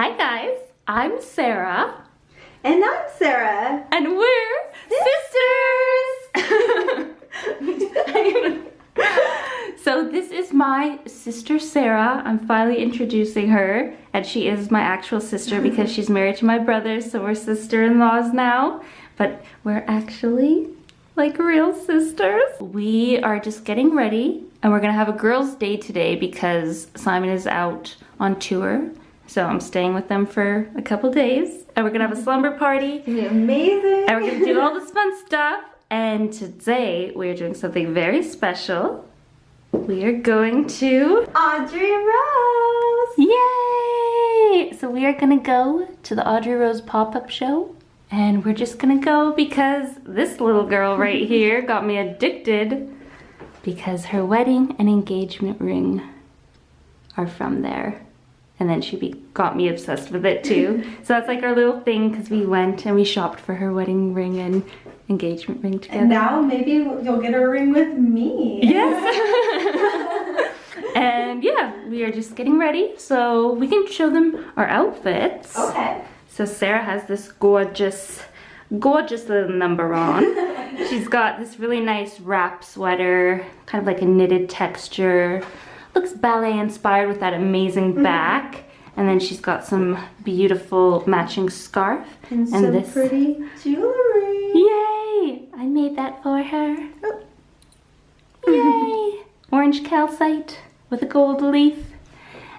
Hi guys, I'm Sarah. And I'm Sarah. And we're sisters! So this is my sister Sarah. I'm finally introducing her, and she is my actual sister because she's married to my brother, so we're sister-in-laws now. But we're actually like real sisters. We are just getting ready, and we're gonna have a girls' day today because Simon is out on tour. So I'm staying with them for a couple days, and we're gonna have a slumber party. Amazing. And we're gonna do all this fun stuff. And today we are doing something very special. We are going to Audrey Rose. Yay! So we are gonna go to the Audrey Rose pop-up show, and we're just gonna go because this little girl right here got me addicted because her wedding and engagement ring are from there. And then she got me obsessed with it too. So that's like our little thing because we went and we shopped for her wedding ring and engagement ring together. And now maybe you'll get a ring with me. Yes. And yeah, we are just getting ready so we can show them our outfits. Okay. So Sarah has this gorgeous little number on. She's got this really nice wrap sweater, kind of like a knitted texture. Looks ballet inspired with that amazing back. And then she's got some beautiful matching scarf. And some this pretty jewelry. Yay! I made that for her. Oh. Yay! Orange calcite with a gold leaf.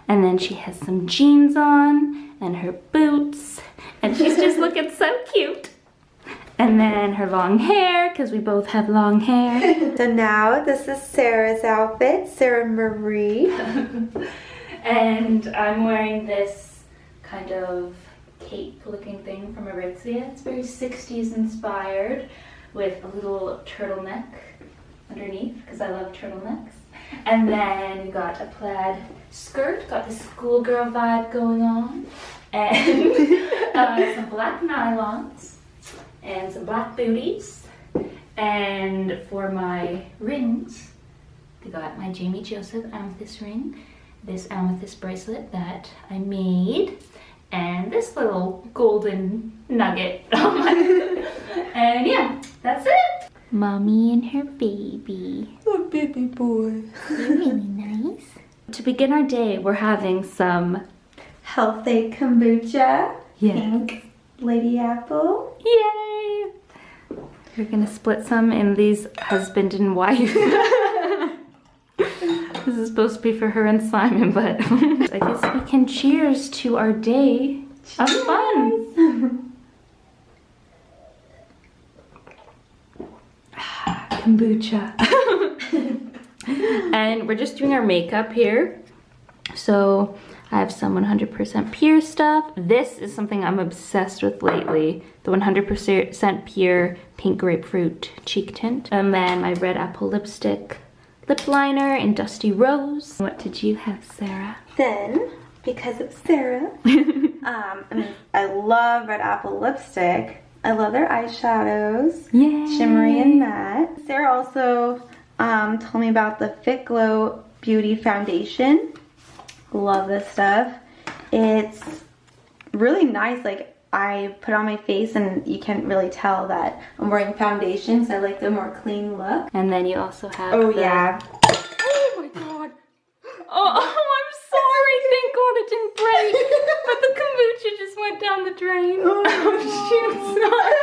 And then she has some jeans on and her boots. And she's just looking so cute. And then her long hair, because we both have long hair. So now this is Sarah's outfit, Sarah Marie. And I'm wearing this kind of cape looking thing from Aritzia. It's very 60s inspired with a little turtleneck underneath because I love turtlenecks. And then we got a plaid skirt, got the schoolgirl vibe going on. And some black nylons. And some black booties. And for my rings, I got my Jamie Joseph amethyst ring, this amethyst bracelet that I made, and this little golden nugget on my and yeah, that's it. Mommy and her baby. Oh, baby boy. They're really nice. To begin our day, we're having some Healthy kombucha. Yeah. Pink lady apple. Yay! We're gonna split some in these husband and wife. This is supposed to be for her and Simon, but I guess we can cheers to our day of fun. Kombucha. And we're just doing our makeup here. So I have some 100% pure stuff. This is something I'm obsessed with lately. The 100% pure pink grapefruit cheek tint. And then my red apple lipstick lip liner in Dusty Rose. What did you have, Sarah? Then, because it's Sarah, I love red apple lipstick. I love their eyeshadows. Yay! Shimmery and matte. Sarah also told me about the Fit Glow Beauty Foundation. Love this stuff. It's really nice. Like, I put it on my face and you can't really tell that I'm wearing foundation, so I like the more clean look. And then you also have Yeah. Oh my god. Oh, I'm sorry. Thank god it didn't break. But the kombucha just went down the drain. Oh shoot. Sorry.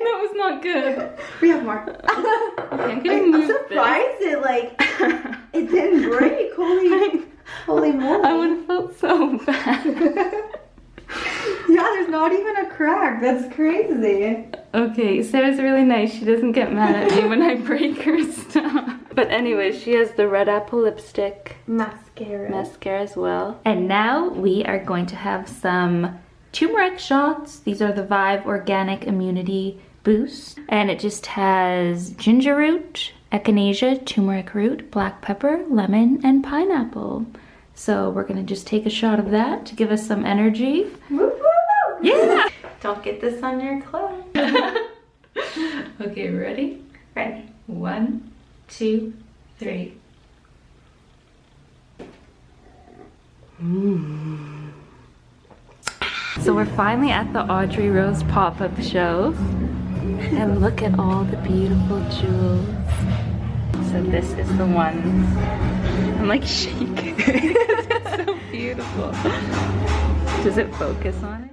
That was not good. We have more. Okay, I'm gonna move I'm surprised it didn't break. Holy moly. I would have felt so bad. Yeah, there's not even a crack. That's crazy. Okay, Sarah's really nice. She doesn't get mad at me when I break her stuff. But anyway, she has the red apple lipstick. Mascara as well. And now we are going to have some turmeric shots. These are the Vive Organic Immunity Boost. And it just has ginger root, echinacea, turmeric root, black pepper, lemon, and pineapple. So we're gonna just take a shot of that to give us some energy. Woo woo! Yeah! Don't get this on your clothes. Okay, ready? Ready. 1, 2, 3. So we're finally at the Audrey Rose pop-up show. And look at all the beautiful jewels. So this is the one. I'm like shaking. It's so beautiful. Does it focus on it?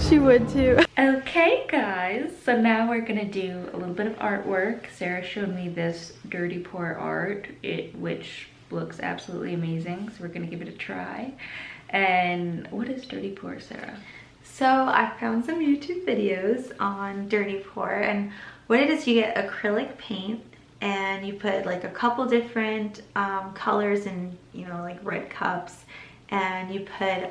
She would too. Okay guys, so now we're gonna do a little bit of artwork. Sarah showed me this dirty pour art, which looks absolutely amazing, so we're gonna give it a try. And what is dirty pour, Sarah? So I found some YouTube videos on dirty pour, and what it is, you get acrylic paint and you put like a couple different colors in, you know, like red cups, and you put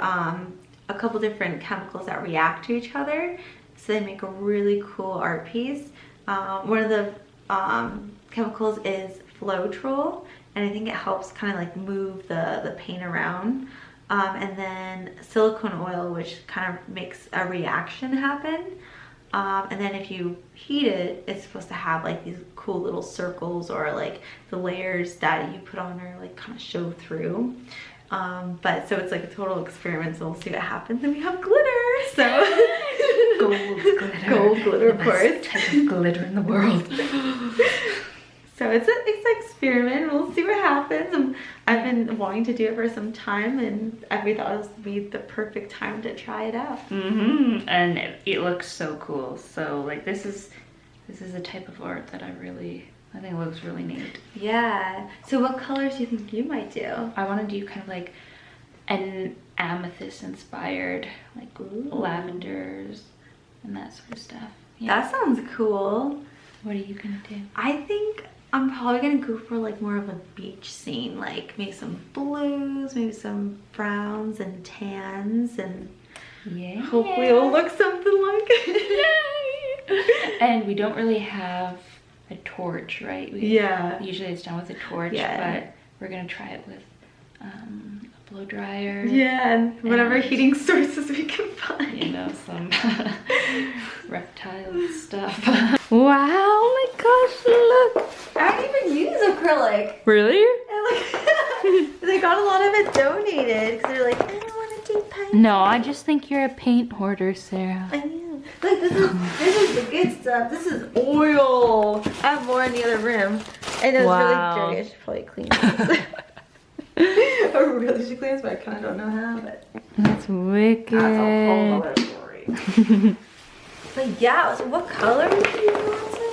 a couple different chemicals that react to each other, so they make a really cool art piece. One of the chemicals is Floetrol, and I think it helps kind of like move the paint around. And then silicone oil, which kind of makes a reaction happen. And then if you heat it, it's supposed to have like these cool little circles, or like the layers that you put on are like kind of show through. But so it's like a total experiment, so we'll see what happens. And we have glitter, so Gold glitter. Gold glitter, of The course. best type of glitter in the world. So it's an experiment. We'll see what happens. I've been wanting to do it for some time, and we thought this would be the perfect time to try it out. And it looks so cool. So like this is a type of art that I think it looks really neat. Yeah. So what colors do you think you might do? I want to do kind of like an amethyst inspired, like lavenders and that sort of stuff. Yeah. That sounds cool. What are you gonna do? I think I'm probably gonna go for like more of a beach scene, like maybe some blues, maybe some browns and tans, and Yeah. hopefully it'll look something like it. And we don't really have a torch, right? Yeah. Usually it's done with a torch, Yeah. but we're gonna try it with a blow dryer. Yeah, and whatever And- heating sources we can find. You know, some reptile stuff. Wow, oh my gosh, look. I don't even use acrylic. Really? And like, they got a lot of it donated because they're like, I don't want to do paint. No, I just think you're a paint hoarder, Sarah. I know. Like this is the good stuff. This is oil. I have more in the other room, and it's Wow. really dirty. I should probably clean this. I really should clean this, but I kind of don't know how. But That's wicked. that's a whole other story. But yeah, so what color do you want to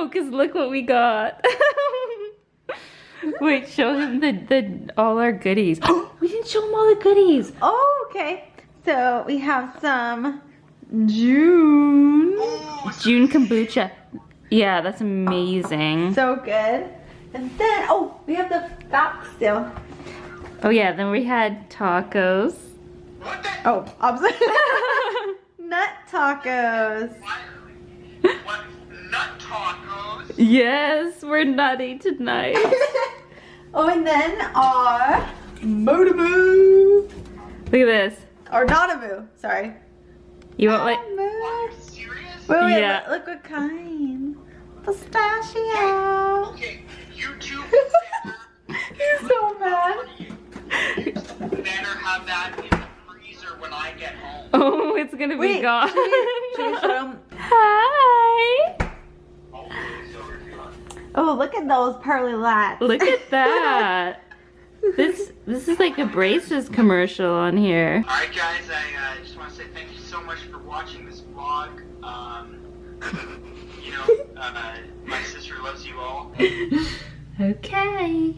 know, because look what we got. Wait, show him the all our goodies. We didn't show him all the goodies. Oh, okay. So we have some June kombucha. Yeah, that's amazing. So good. And then, oh, we have the facts still. Oh yeah, then we had tacos. Oh, opposite. Nut tacos. What? Nut tacos? Yes, we're nutty tonight. Oh, and then our Motaboo. Look at this. Or Notaboo, sorry. You want like? Are you serious? Wait, Yeah. look what kind. Pistachio. Okay, you two He's so mad. better have that in the freezer when I get home. Oh, it's gonna be gone. Should we show 'em? Hi. Oh, look at those pearly lights. Look at that. This is like a braces commercial on here. Alright guys, I just want to say thank you so much for watching this vlog. You know, my sister loves you all. Okay.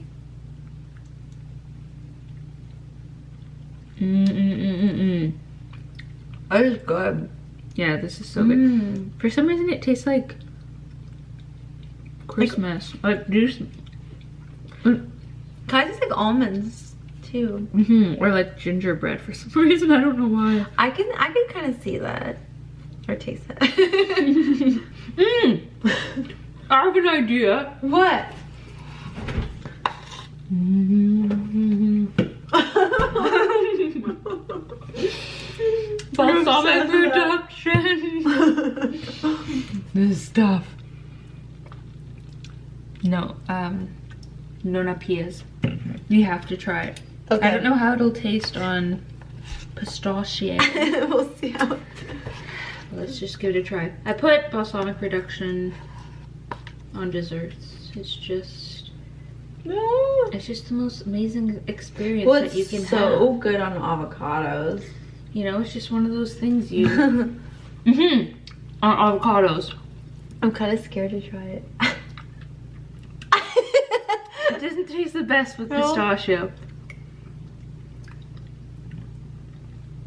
That is good. Yeah, this is so good. For some reason, it tastes like Christmas, like juice. Kind of tastes like almonds too. Or like gingerbread for some reason. I don't know why. I can kind of see that or taste it. I have an idea. What? Balsamic production. This stuff. No, Nona Pias. You have to try it. Okay. I don't know how it'll taste on pistachio. We'll see how. Let's just give it a try. I put balsamic reduction on desserts. It's just the most amazing experience Well, that you can it's have. so good on avocados. You know, it's just one of those things you. On avocados. I'm kind of scared to try it. It doesn't taste the best with No. pistachio.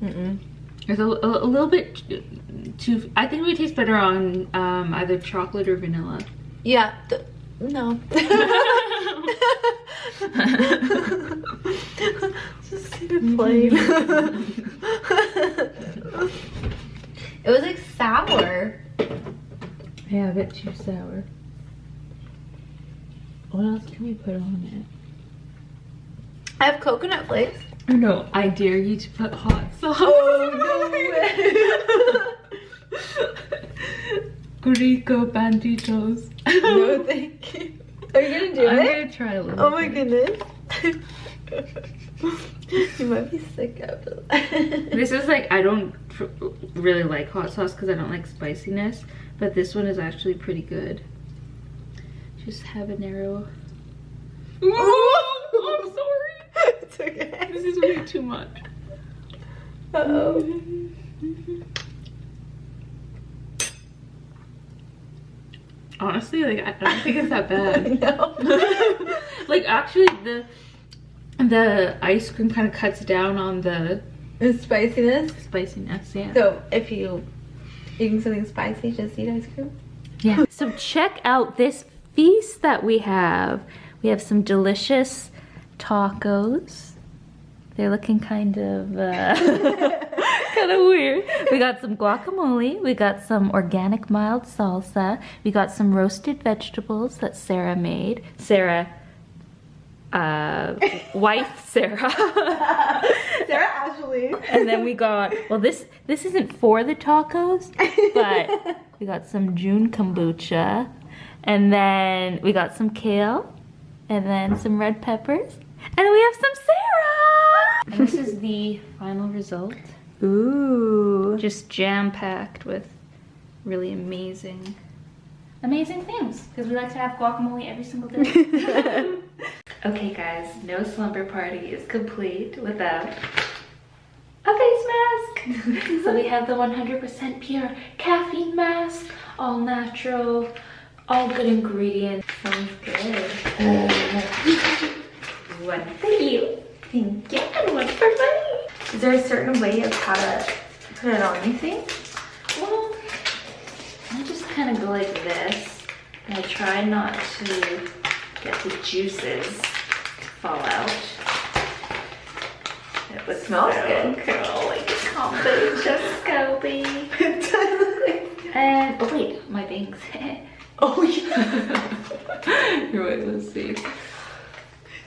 Mm-mm. It's a little bit too. I think it would taste better on either chocolate or vanilla. Yeah. No. Just keep it plain. It was like sour. Yeah, a bit too sour. What else can we put on it? I have coconut flakes. Oh no, I dare you to put hot sauce. Oh, no way. Rico banditos. No, thank you. Are you gonna do I'm it? gonna try a little Oh my bit. goodness. You might be sick after that. This is like, I don't really like hot sauce because I don't like spiciness, but this one is actually pretty good. Just habanero. Oh, I'm sorry. It's okay. This is way too much. Uh-oh. Honestly, like I don't think it's that bad. No. Like actually, the ice cream kind of cuts down on the The spiciness. spiciness. Yeah. So if you eating something spicy, just eat ice cream. Yeah. So check out this feast that we have. We have some delicious tacos. They're looking kind of kind of weird. We got some guacamole. We got some organic mild salsa. We got some roasted vegetables that Sarah made. Wife Sarah. Sarah Ashley. And then we got, well, this isn't for the tacos, but we got some June kombucha, and then we got some kale, and then some red peppers, and we have some Sarah. And this is the final result. Ooh. Just jam-packed with really amazing things, because we like to have guacamole every single day. Okay guys, no slumber party is complete without a face mask. So we have the 100% pure caffeine mask, all natural, All good ingredients. Sounds good. One for you. Thank you. And one for me. Is there a certain way of how to put it on, you think? Well, I just kind of go like this. And I try not to get the juices fall out. It smells good. Cool, like a kombucha Scoby. And, oh wait, my bangs. Oh yeah. Here, wait, let's see. Do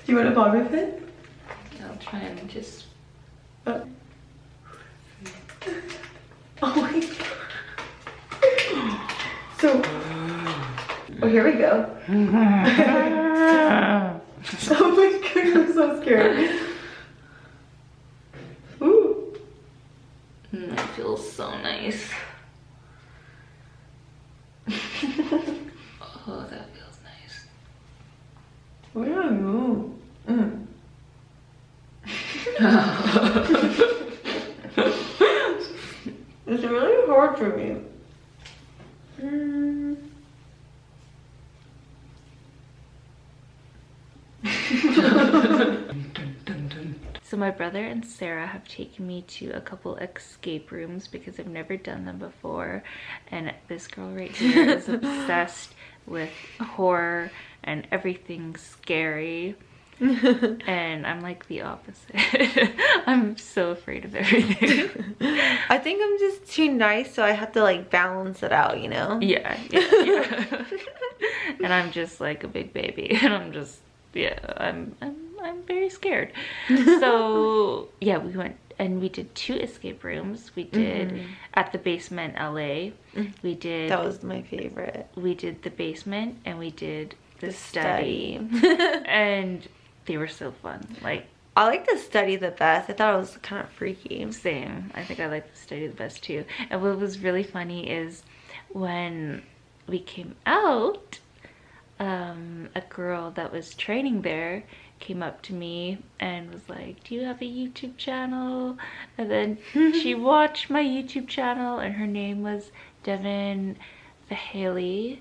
you want to pop with it? I'll try and just. Oh my god. So, oh, here we go. Oh my god, I'm so scared. Ooh. It feels so nice. Oh, that feels nice. Where do I move? It's really hard for me. So my brother and Sarah have taken me to a couple escape rooms because I've never done them before, and this girl right here is obsessed with horror and everything scary. And I'm like the opposite. I'm so afraid of everything. I think I'm just too nice, so I have to like balance it out, you know? Yeah. And I'm just like a big baby, and I'm just, yeah, I'm very scared. So yeah, we went and we did 2 escape rooms. We did at the basement LA. We did, that was my favorite. We did the basement and we did the study. study. And they were so fun. Like, I like the study the best. I thought it was kind of freaky. same. I think I like the study the best too. And what was really funny is when we came out, a girl that was training there came up to me and was like, do you have a YouTube channel? And then she watched my YouTube channel, and her name was Devin Fahaley.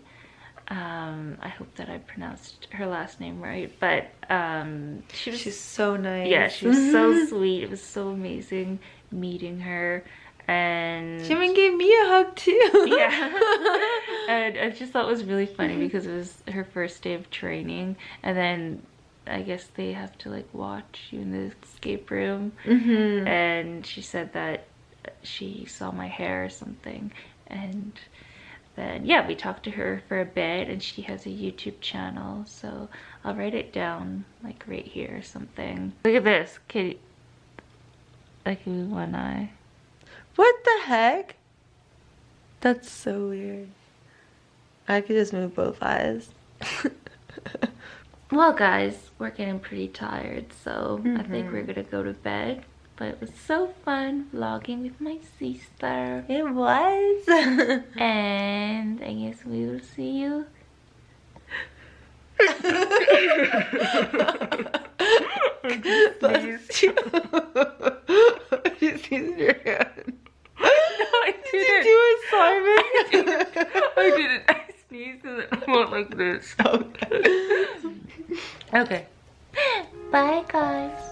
I hope that I pronounced her last name right, but she's so nice. Yeah, she was so sweet. It was so amazing meeting her. And she even gave me a hug too. Yeah. And I just thought it was really funny because it was her first day of training, and then I guess they have to like watch you in the escape room. And she said that she saw my hair or something, and then yeah, we talked to her for a bit, and she has a YouTube channel, so I'll write it down like right here or something. Look at this, Kitty, like with one eye. What the heck? That's so weird. I could just move both eyes. Well guys, we're getting pretty tired, so I think we're gonna go to bed. But it was so fun vlogging with my sister. It was. And I guess we will see you. She sees your hand. No, I didn't. Did you do it, Simon? I didn't. I sneezed and then I went like this. Okay. Okay. Bye guys.